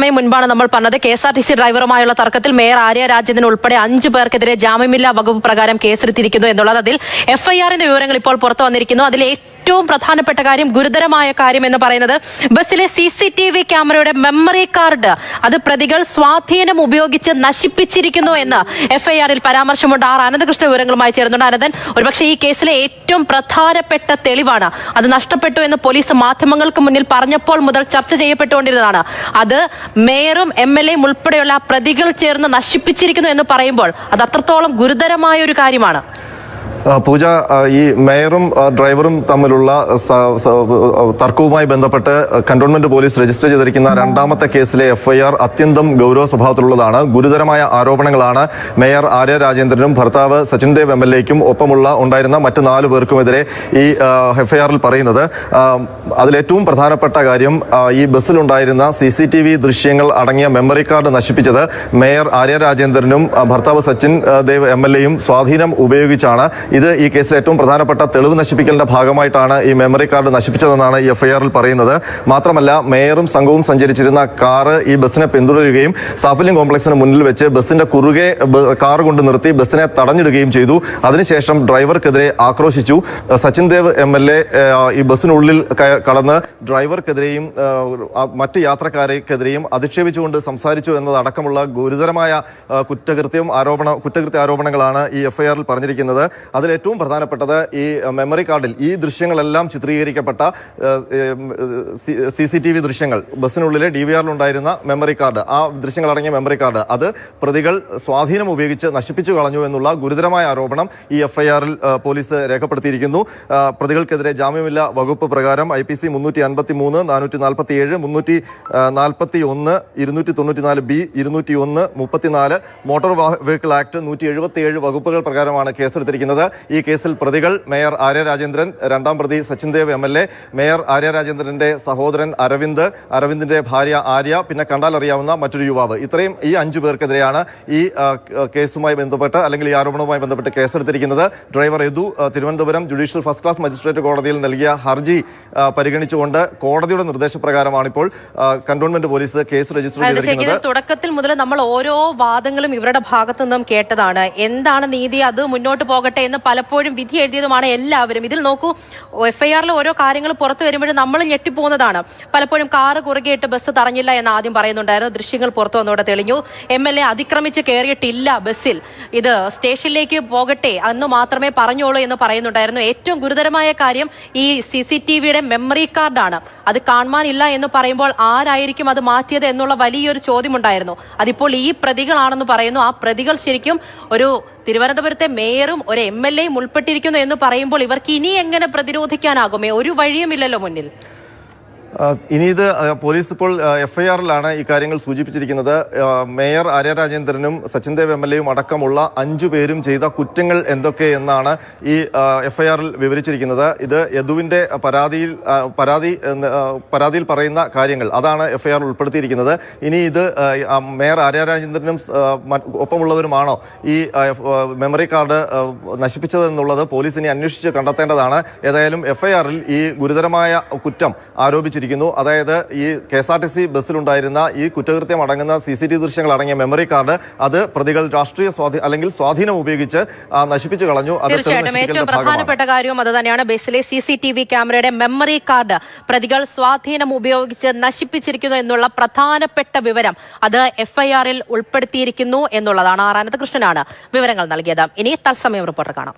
അല്പസമയം മുൻപാണ് നമ്മൾ പറഞ്ഞത് KSRTC ഡ്രൈവറുമായുള്ള തർക്കത്തിൽ മേയർ ആര്യ രാജേന്ദ്രൻ ഉൾപ്പെടെ 5 പേർക്കെതിരെ ജാമ്യമില്ലാ വകുപ്പ് പ്രകാരം കേസെടുത്തിരിക്കുന്നു എന്നുള്ളത്. അതിൽ FIRന്റെ വിവരങ്ങൾ ഇപ്പോൾ പുറത്തു വന്നിരിക്കുന്നു. അതിൽ ഏറ്റവും പ്രധാനപ്പെട്ട കാര്യം, ഗുരുതരമായ കാര്യം എന്ന് പറയുന്നത് ബസ്സിലെ CCTV ക്യാമറയുടെ മെമ്മറി കാർഡ് അത് പ്രതികൾ സ്വാധീനം ഉപയോഗിച്ച് നശിപ്പിച്ചിരിക്കുന്നു എന്ന് FIRൽ പരാമർശമുണ്ട്. അനന്തകൃഷ്ണ വിവരങ്ങളുമായി ചേർന്നുണ്ട്. അനന്തൻ, ഒരുപക്ഷെ ഈ കേസിലെ ഏറ്റവും പ്രധാനപ്പെട്ട തെളിവാണ്. അത് നഷ്ടപ്പെട്ടു എന്ന് പോലീസ് മാധ്യമങ്ങൾക്ക് മുന്നിൽ പറഞ്ഞപ്പോൾ മുതൽ ചർച്ച ചെയ്യപ്പെട്ടുകൊണ്ടിരുന്നതാണ്. അത് മേയറും MLAയും ഉൾപ്പെടെയുള്ള പ്രതികൾ ചേർന്ന് നശിപ്പിച്ചിരിക്കുന്നു എന്ന് പറയുമ്പോൾ അത് അത്രത്തോളം ഗുരുതരമായ ഒരു കാര്യമാണ്. പൂജ, ഈ മേയറും ഡ്രൈവറും തമ്മിലുള്ള തർക്കവുമായി ബന്ധപ്പെട്ട് കന്റോൺമെന്റ് പോലീസ് രജിസ്റ്റർ ചെയ്തിരിക്കുന്ന രണ്ടാമത്തെ കേസിലെ FIR അത്യന്തം ഗൗരവ സ്വഭാവത്തിലുള്ളതാണ്. ഗുരുതരമായ ആരോപണങ്ങളാണ് മേയർ ആര്യ രാജേന്ദ്രനും ഭർത്താവ് സച്ചിൻ ദേവ് MLAയ്ക്കും ഉണ്ടായിരുന്ന മറ്റ് 4 പേർക്കുമെതിരെ ഈ FIRൽ പറയുന്നത്. അതിലേറ്റവും പ്രധാനപ്പെട്ട കാര്യം, ഈ ബസ്സിലുണ്ടായിരുന്ന CCTV ദൃശ്യങ്ങൾ അടങ്ങിയ മെമ്മറി കാർഡ് നശിപ്പിച്ചത് മേയർ ആര്യ രാജേന്ദ്രനും ഭർത്താവ് സച്ചിൻ ദേവ് MLAയും സ്വാധീനം ഉപയോഗിച്ചാണ്. ഇത് ഈ കേസിൽ ഏറ്റവും പ്രധാനപ്പെട്ട തെളിവ് നശിപ്പിക്കലിന്റെ ഭാഗമായിട്ടാണ് ഈ മെമ്മറി കാർഡ് നശിപ്പിച്ചതെന്നാണ് ഈ FIRൽ പറയുന്നത്. മാത്രമല്ല, മേയറും സംഘവും സഞ്ചരിച്ചിരുന്ന കാറ് ഈ ബസ്സിനെ പിന്തുടരുകയും സാഫല്യം കോംപ്ലക്സിന് മുന്നിൽ വെച്ച് ബസ്സിന്റെ കുറുകെ കാർ കൊണ്ട് നിർത്തി ബസ്സിനെ തടഞ്ഞിടുകയും ചെയ്തു. അതിനുശേഷം ഡ്രൈവർക്കെതിരെ ആക്രോശിച്ചു. സച്ചിൻ ദേവ് MLA ഈ ബസ്സിനുള്ളിൽ കടന്ന് ഡ്രൈവർക്കെതിരെയും മറ്റ് യാത്രക്കാരെക്കെതിരെയും അധിക്ഷേപിച്ചുകൊണ്ട് സംസാരിച്ചു എന്നതടക്കമുള്ള ഗുരുതരമായ കുറ്റകൃത്യ ആരോപണങ്ങളാണ് ഈ FIRൽ പറഞ്ഞിരിക്കുന്നത്. അതിലേറ്റവും പ്രധാനപ്പെട്ടത്, ഈ മെമ്മറി കാർഡിൽ ഈ ദൃശ്യങ്ങളെല്ലാം ചിത്രീകരിക്കപ്പെട്ട CCTV ദൃശ്യങ്ങൾ, ബസ്സിനുള്ളിലെ DVRലുണ്ടായിരുന്ന മെമ്മറി കാർഡ്, ആ ദൃശ്യങ്ങളടങ്ങിയ മെമ്മറി കാർഡ് അത് പ്രതികൾ സ്വാധീനം ഉപയോഗിച്ച് നശിപ്പിച്ചു കളഞ്ഞു എന്നുള്ള ഗുരുതരമായ ആരോപണം ഈ FIRൽ പോലീസ് രേഖപ്പെടുത്തിയിരിക്കുന്നു. പ്രതികൾക്കെതിരെ ജാമ്യമില്ലാ വകുപ്പ് പ്രകാരം IPC 353, 447, 341, 294B, 201, 34, motor vehicle act 177 വകുപ്പുകൾ പ്രകാരമാണ് കേസെടുത്തിരിക്കുന്നത്. ഈ കേസിൽ പ്രതികൾ മേയർ ആര്യ രാജേന്ദ്രൻ, രണ്ടാം പ്രതി സച്ചിൻ ദേവ് MLA, മേയർ ആര്യ രാജേന്ദ്രന്റെ സഹോദരൻ അരവിന്ദിന്റെ ഭാര്യ ആര്യ, പിന്നെ കണ്ടാൽ അറിയാവുന്ന മറ്റൊരു യുവാവ്. ഈ 5 പേർക്കെതിരെയാണ് ഈ കേസുമായി ബന്ധപ്പെട്ട് അല്ലെങ്കിൽ ഈ ആരോപണവുമായി ബന്ധപ്പെട്ട് കേസെടുത്തിരിക്കുന്നത്. Driver Yadu Thiruvananthapuram judicial first class magistrate കോടതിയിൽ നൽകിയ ഹർജി പരിഗണിച്ചുകൊണ്ട് കോടതിയുടെ നിർദ്ദേശപ്രകാരമാണ് ഇപ്പോൾ കന്റോൺമെന്റ് പോലീസ് കേസ് രജിസ്റ്റർ ചെയ്തിരിക്കുന്നത്. തുടക്കത്തിൽ മുതൽ നമ്മൾ ഓരോ വാദങ്ങളും ഇവരുടെ ഭാഗത്തു നിന്നും കേട്ടതാണ്. എന്താണ് നീതി, അത് മുന്നോട്ട് പോകട്ടെ എന്ന് പലപ്പോഴും വിധി എഴുതിയതുമാണ് എല്ലാവരും. ഇതിൽ നോക്കൂ, FIRൽ ഓരോ കാര്യങ്ങൾ പുറത്തു വരുമ്പോഴും നമ്മൾ ഞെട്ടിപ്പോകുന്നതാണ്. പലപ്പോഴും കാറ് കുറുകെയിട്ട് ബസ് തടഞ്ഞില്ല എന്ന് ആദ്യം പറയുന്നുണ്ടായിരുന്നു. ദൃശ്യങ്ങൾ പുറത്തു വന്നോടെ തെളിഞ്ഞു. MLA അതിക്രമിച്ച് കയറിയിട്ടില്ല ബസ്സിൽ, ഇത് സ്റ്റേഷനിലേക്ക് പോകട്ടെ എന്ന് മാത്രമേ പറഞ്ഞോളൂ എന്ന് പറയുന്നുണ്ടായിരുന്നു. ഏറ്റവും ഗുരുതരമായ കാര്യം ഈ CCTVയുടെ മെമ്മറി കാർഡാണ്. അത് കാണാനില്ല എന്ന് പറയുമ്പോൾ ആരായിരിക്കും അത് മാറ്റിയത് എന്നുള്ള വലിയൊരു ചോദ്യമുണ്ടായിരുന്നു. അതിപ്പോൾ ഈ പ്രതികളാണെന്ന് പറയുന്നു. ആ പ്രതികൾ ശരിക്കും ഒരു തിരുവനന്തപുരത്തെ മേയറും ഒരു MLAയും ഉൾപ്പെട്ടിരിക്കുന്നു എന്ന് പറയുമ്പോൾ ഇവർക്ക് ഇനി എങ്ങനെ പ്രതിരോധിക്കാനാകുമേ? ഒരു വഴിയുമില്ലല്ലോ മുന്നിൽ. ഇനി ഇത് പോലീസ് ഇപ്പോൾ FIRലാണ് ഈ കാര്യങ്ങൾ സൂചിപ്പിച്ചിരിക്കുന്നത്. മേയർ ആര്യ രാജേന്ദ്രനും സച്ചിൻ ദേവ് MLAയും അടക്കമുള്ള 5 പേരും ചെയ്ത കുറ്റങ്ങൾ എന്തൊക്കെ എന്നാണ് ഈ FIRൽ വിവരിച്ചിരിക്കുന്നത്. ഇത് യദുവിന്റെ പരാതിയിൽ പറയുന്ന കാര്യങ്ങൾ, അതാണ് FIR ഉൾപ്പെടുത്തിയിരിക്കുന്നത്. ഇനി ഇത് മേയർ ആര്യ രാജേന്ദ്രനും ഒപ്പമുള്ളവരുമാണോ ഈ മെമ്മറി കാർഡ് നശിപ്പിച്ചതെന്നുള്ളത് പോലീസ് ഇനി അന്വേഷിച്ച് കണ്ടെത്തേണ്ടതാണ്. ഏതായാലും FIRൽ ഈ ഗുരുതരമായ കുറ്റം ആരോപിച്ചിരിക്കുന്നു. അതായത് ഈ KSRTC ബസ്സിലുണ്ടായിരുന്ന ഈ കുറ്റകൃത്യം അടങ്ങുന്ന CCTV ദൃശ്യങ്ങൾ അടങ്ങിയ മെമ്മറി കാർഡ് അത് പ്രതികൾ രാഷ്ട്രീയ സ്വാധീനം ഉപയോഗിച്ച് നശിപ്പിച്ചു കളഞ്ഞു. തീർച്ചയായിട്ടും ഏറ്റവും പ്രധാനപ്പെട്ട കാര്യവും അത് തന്നെയാണ്. ബസ്സിലെ CCTV ക്യാമറയുടെ മെമ്മറി കാർഡ് പ്രതികൾ സ്വാധീനം ഉപയോഗിച്ച് നശിപ്പിച്ചിരിക്കുന്നു എന്നുള്ള പ്രധാനപ്പെട്ട വിവരം അത് FIRൽ ഉൾപ്പെടുത്തിയിരിക്കുന്നു എന്നുള്ളതാണ്. അനന്തകൃഷ്ണനാണ് വിവരങ്ങൾ നൽകിയത്. ഇനി തത്സമയം റിപ്പോർട്ടർ കാണാം.